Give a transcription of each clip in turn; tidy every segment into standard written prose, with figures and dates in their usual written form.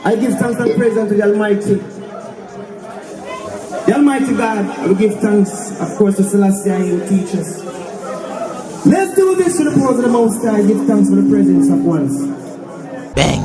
I give thanks and praise unto the Almighty. The Almighty God, I will give thanks, of course, to Selassie and his teachers. Let's do this to the pause of the Most High. Give thanks for the presence of ones. Bang.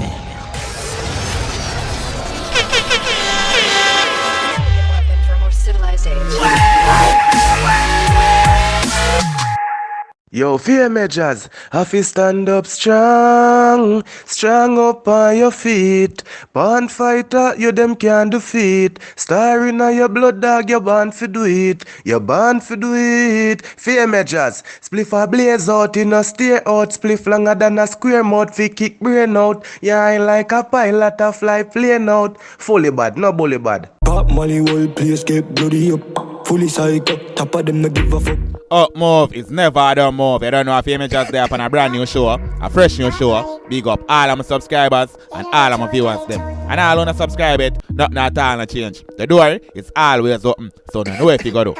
Yo, fear Edjahz, have to stand up strong, strong up on your feet. Born fighter, you them can't defeat. Star in your blood, dog, you born for do it. You born for do it. Fear Edjahz, spliff a blaze out, in a steer out. Spliff longer than a square mouth, fi kick brain out. Yeah, ain't like a pilot, a fly plane out. Fully bad, no bully bad. Pop Molly, whole place get bloody up. Fully psycho, top of them no give a fuck. Up move is never a done move. You don't know if you're just there on a brand new show, a fresh new show. Big up all of my subscribers and all of my viewers them. And all wanna subscribe it, nothing at all no change. The door is always open, so no know if you go do.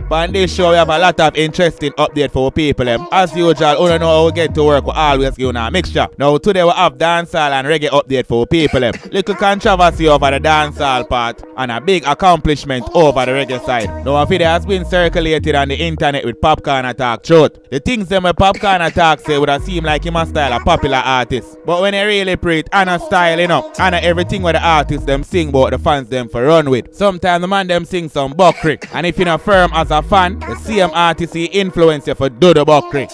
But on this show, we have a lot of interesting updates for people. As usual, we don't know how we get to work, we always give a mixture. Now, today we have dancehall and reggae update for people. Little controversy over the dancehall part and a big accomplishment over the reggae side. Now, a video has been circulated on the internet with Popcaan attack truth. The things them with Popcaan attack say would have seemed like him a style a popular artist. But when they really pray it, and a style, you know, and everything where the artists them sing about the fans them for run with. Sometimes the man them sing some buckery. And if you're not firm as a fan, the same artist he influence you for do the buckery.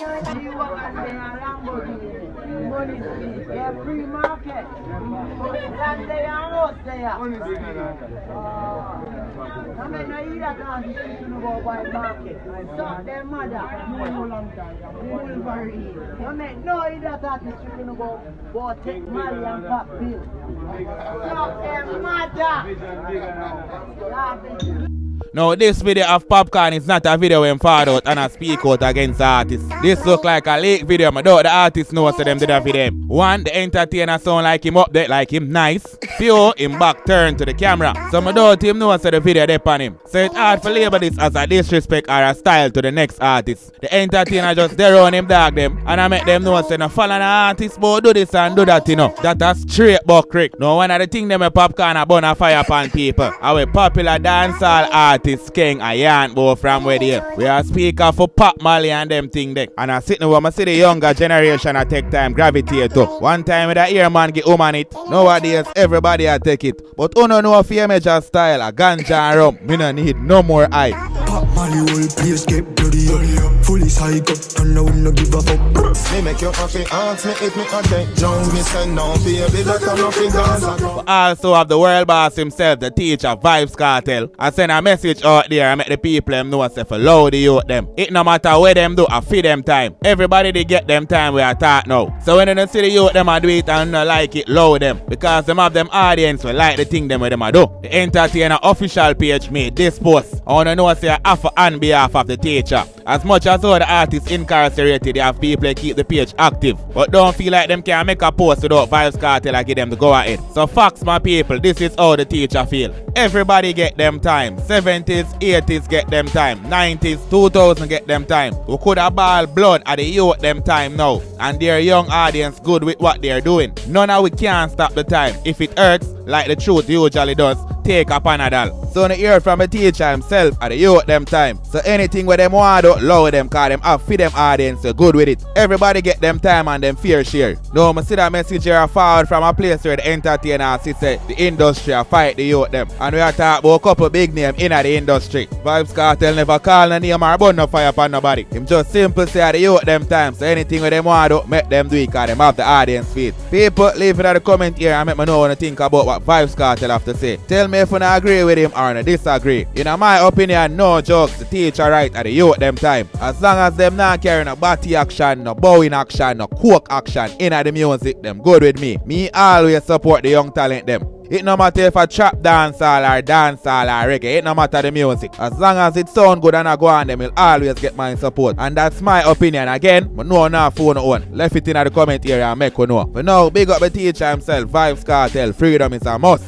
Now this video of Popcaan is not a video when far out and I speak out against the artist. This look like a leak video, but the artist knows so them did a video. One, the entertainer sound like him up there, like him nice. Few, him back turn to the camera. So my doubt him knows so the video they on him. So it's hard for label this as a disrespect or a style to the next artist. The entertainer just there on him dog them and I make them know so no follow the artist but do this and do that, you know. That a straight buckrick. Now one of the things them a Popcaan a burn a fire upon people. Our popular dancehall artist Skeng a yarn boy from where they we are speaker for Pop Molly and them thing there. And I sitting where I see the younger generation a take time gravitate to. One time with a ear man get woman it. Nowadays everybody a take it. But who don't know if you major style a ganja and rum. Me no need no more eye. Pop Molly whole place get bloody up. Fully psycho, and no one no give a fuck. Me make you happy, ask me if me a take John. Me say no, baby, that I'm not in But also have the world boss himself, the teacher, Vybz Kartel. I send a message out there and make the people them know say for loud the youth them. It no matter where them do, I feed them time. Everybody they get them time we are taught now. So when they see the youth them a do it and not like it, loud them. Because them have them audience will like the thing them where them a do. The entertainer official page made this post. I wanna know say I offer on behalf of the teacher. As much as all the artists incarcerated, they have people that keep the page active. But don't feel like them can make a post without Vybz Kartel and give them the go ahead. So facts my people, this is how the teacher feel. Everybody get them time. 70s, 80s get them time. 90s, 2000 get them time. We could have ball blood at the youth them time now. And their young audience good with what they're doing. None of we can stop the time. If it hurts, like the truth usually does, take a Panadol. So I hear from the teacher himself at the youth them time. So anything where them want to lower them, cause them have feed them audience, so good with it. Everybody get them time and them fair share. Now I see that message here forward from a place where the entertainer say the industry fight the youth them. And we are talking about a couple big names in the industry. Vybz Kartel never call no name or burn no fire upon nobody. Him just simple say the youth them time. So anything where them want to make them do it, cause them have the audience feed. People leave it in the comment here and make me know what you think about what Vybz Kartel have to say. Tell me if you agree with him or disagree. In my opinion, no jokes, the teacher right at the youth them time. As long as them not carrying no body action, no bowing action, no coke action in the music, them good with me. Me always support the young talent them. It no matter if a trap dancehall or reggae, it no matter the music. As long as it sound good and I go on, them will always get my support. And that's my opinion. Again, but no now phone on. Left it in the comment area and make you know. But now, big up the teacher himself, Vybz Kartel. Freedom is a must.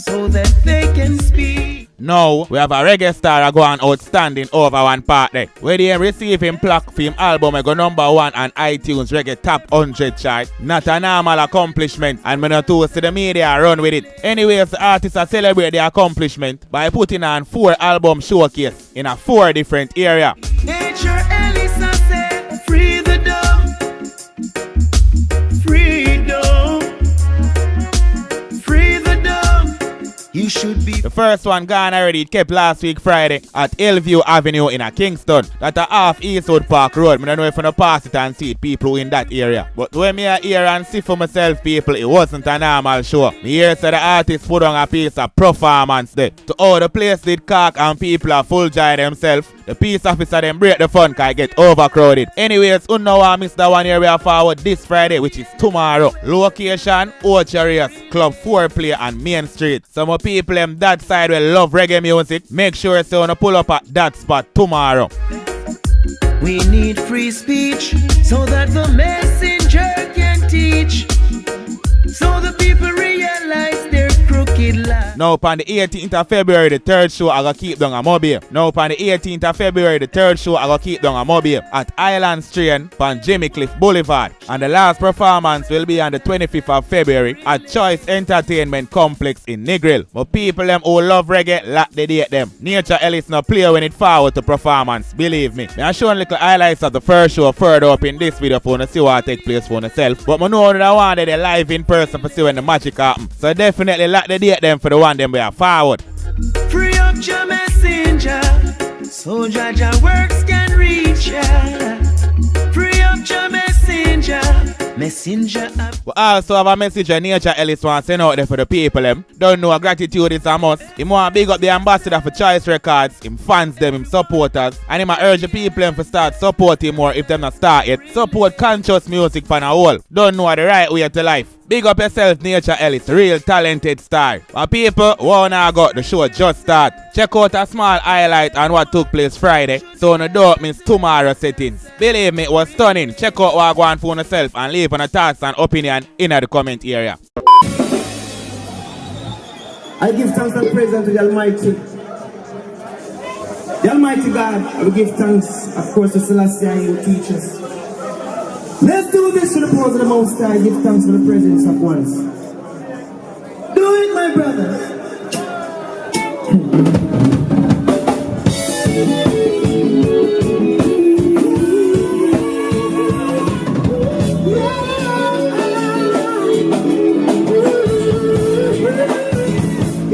So that they can speak. Now, we have a reggae star going outstanding over one part there. Where they receive him plaque for him album, I go #1 on iTunes Reggae Top 100 chart. Not a normal accomplishment, and me not to see the media run with it. Anyways, the artists are celebrate their accomplishment by putting on 4 album showcase in a 4 different area. Nature Ellis, I said, free the dumb, freedom, free the dumb. You should be. The first one gone already, it kept last week Friday at Hillview Avenue in a Kingston. That's a half Eastwood Park Road. I don't know if I pass it and see it, people in that area. But when me here and see for myself, people, it wasn't a normal show. Me here said the artist put on a piece of performance there. To all the place did cock and people are full joy themselves. The peace officer them break the fun cause it get overcrowded. Anyways, you know I missed the one here we are forward this Friday, which is tomorrow. Location, Orcharias, Club 4 Play and Main Street. Some people them that side will love reggae music. Make sure you wanna pull up at that spot tomorrow. We need free speech so that the messenger can teach. So the people realize their crooked life. Now upon the 18th of February, the third show I gonna keep down a mobile. Now upon the 18th of February, the third show I gonna keep down a mobile at Island Strain on Jimmy Cliff Boulevard. And the last performance will be on the 25th of February at Choice Entertainment Complex in Negril. But people them who love reggae, lock the date them. Nature Ellis no play when it forward to performance, believe me. I'm showing little highlights of the first show further up in this video for you to see what take place for yourself. But I know that I wanted a live in person for see when the magic happen. So definitely lock the date them for the one them we are forward. Free up your messenger so Jaja works can reach ya. Free up your messenger, messenger up. We also have a message that Nature Ellis wants to send out there for the people them. Don't know gratitude is a must. He want to big up the ambassador for Choice Records, him fans them, him supporters, and he might urge the people them to start supporting more if them not start yet. Support conscious music for a whole. Don't know the right way to life. Big up yourself, Nature Ellis, real talented star. My people, wanna go, the show just start. Check out a small highlight on what took place Friday, so no doubt means tomorrow settings. Believe me, it was stunning. Check out what I go on for yourself and leave on a thoughts and opinion in the comment area. I give thanks and praise unto the Almighty. The Almighty God, I will give thanks, of course, to Selassie who teach us. Let's do this to the pause of the Most High. Give thanks for the presence of ones. Do it, my brother.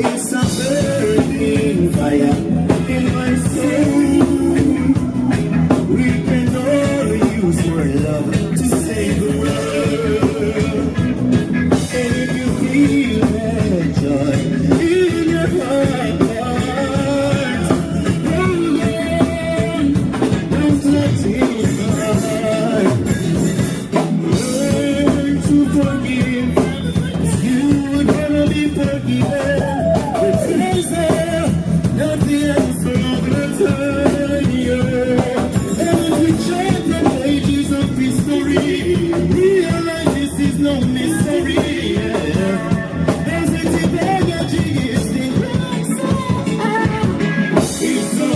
It's a burning fire in my soul. We can all use more love. It's so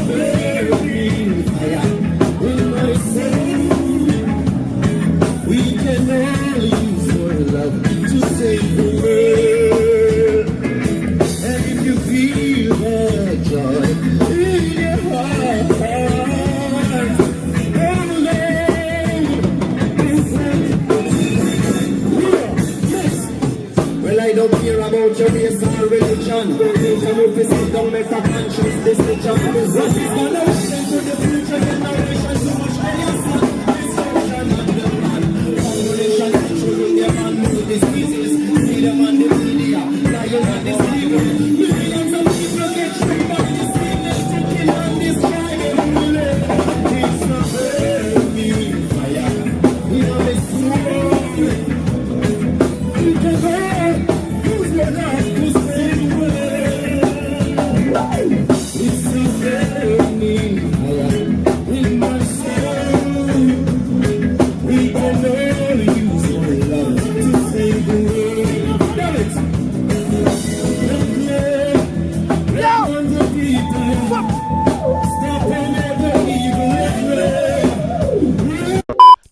very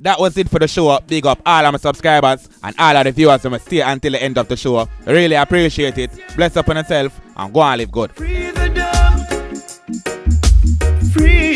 that was it for the show. Big up all of my subscribers and all of the viewers who will stay until the end of the show. Really appreciate it. Bless up on yourself and go and live good. Free the dub. Free